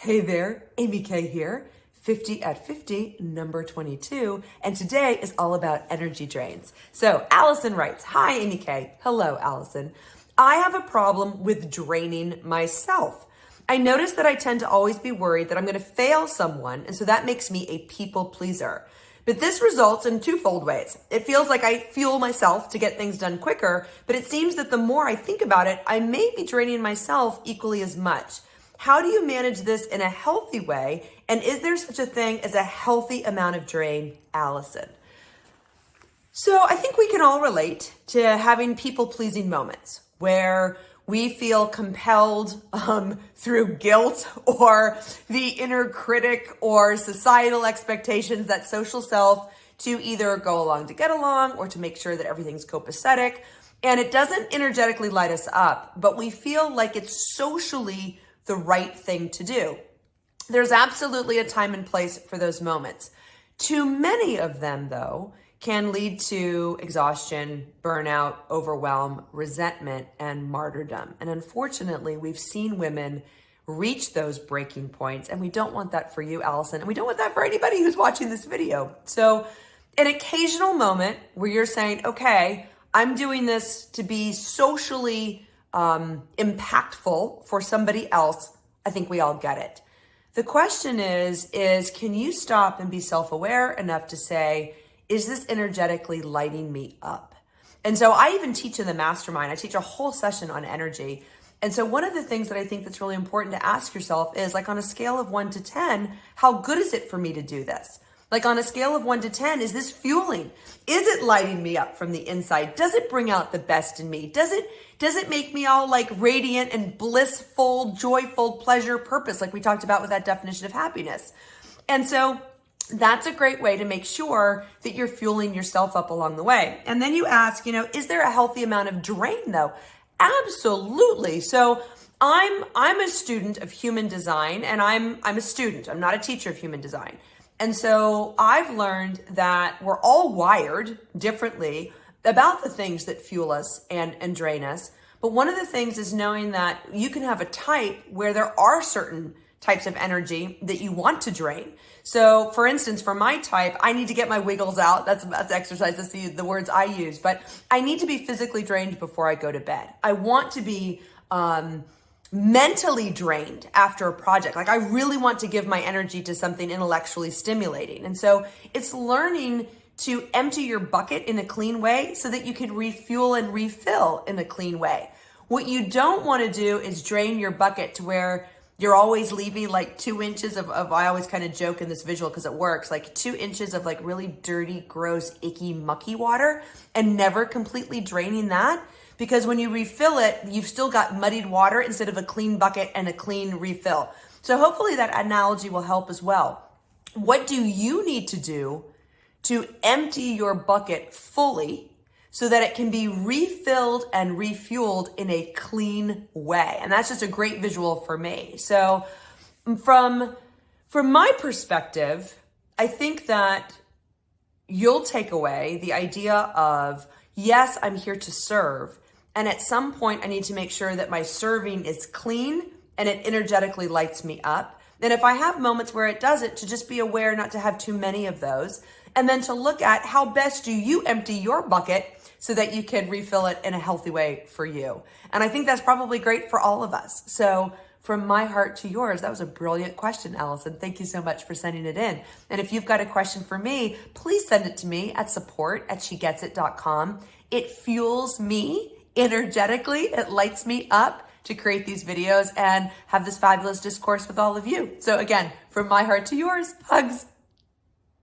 Hey there, AmyK here, 50 at 50, number 22, and today is all about energy drains. So Allison writes, hi AmyK. Hello, Allison. I have a problem with draining myself. I notice that I tend to always be worried that I'm going to fail someone, and so that makes me a people pleaser. But this results in twofold ways. It feels like I fuel myself to get things done quicker, but it seems that the more I think about it, I may be draining myself equally as much. How do you manage this in a healthy way? And is there such a thing as a healthy amount of drain, Allison? So I think we can all relate to having people-pleasing moments where we feel compelled through guilt or the inner critic or societal expectations, that social self, to either go along to get along or to make sure that everything's copacetic. And it doesn't energetically light us up, but we feel like it's socially the right thing to do. There's absolutely a time and place for those moments. Too many of them, though, can lead to exhaustion, burnout, overwhelm, resentment, and martyrdom. And unfortunately, we've seen women reach those breaking points, and we don't want that for you, Allison, and we don't want that for anybody who's watching this video. So an occasional moment where you're saying, okay, I'm doing this to be socially impactful for somebody else, I think we all get it. The question is can you stop and be self-aware enough to say, is this energetically lighting me up? And so I even teach in the mastermind, I teach a whole session on energy. And so one of the things that I think that's really important to ask yourself is, like, on a scale of 1 to 10, how good is it for me to do this? Like, on a scale of 1 to 10, is this fueling? Is it lighting me up from the inside? Does it bring out the best in me? Does it make me all like radiant and blissful, joyful, pleasure, purpose, like we talked about with that definition of happiness? And so that's a great way to make sure that you're fueling yourself up along the way. And then you ask, is there a healthy amount of drain though? Absolutely. So I'm a student of human design, and I'm a student. I'm not a teacher of human design. And so I've learned that we're all wired differently about the things that fuel us and drain us. But one of the things is knowing that you can have a type where there are certain types of energy that you want to drain. So for instance, for my type, I need to get my wiggles out. That's exercise. That's the words I use. But I need to be physically drained before I go to bed. I want to be mentally drained after a project. Like, I really want to give my energy to something intellectually stimulating. And so it's learning to empty your bucket in a clean way so that you can refuel and refill in a clean way. What you don't want to do is drain your bucket to where you're always leaving like 2 inches of I always kind of joke in this visual because it works, like 2 inches of like really dirty, gross, icky, mucky water, and never completely draining that. Because when you refill it, you've still got muddied water instead of a clean bucket and a clean refill. So hopefully that analogy will help as well. What do you need to do to empty your bucket fully so that it can be refilled and refueled in a clean way? And that's just a great visual for me. So from my perspective, I think that you'll take away the idea of, yes, I'm here to serve. And at some point, I need to make sure that my serving is clean and it energetically lights me up. And if I have moments where it doesn't, to just be aware not to have too many of those. And then to look at how best do you empty your bucket so that you can refill it in a healthy way for you. And I think that's probably great for all of us. So from my heart to yours, that was a brilliant question, Allison. Thank you so much for sending it in. And if you've got a question for me, please send it to me at support@shegetsit.com. It fuels me energetically. It lights me up to create these videos and have this fabulous discourse with all of you. So again, from my heart to yours, hugs.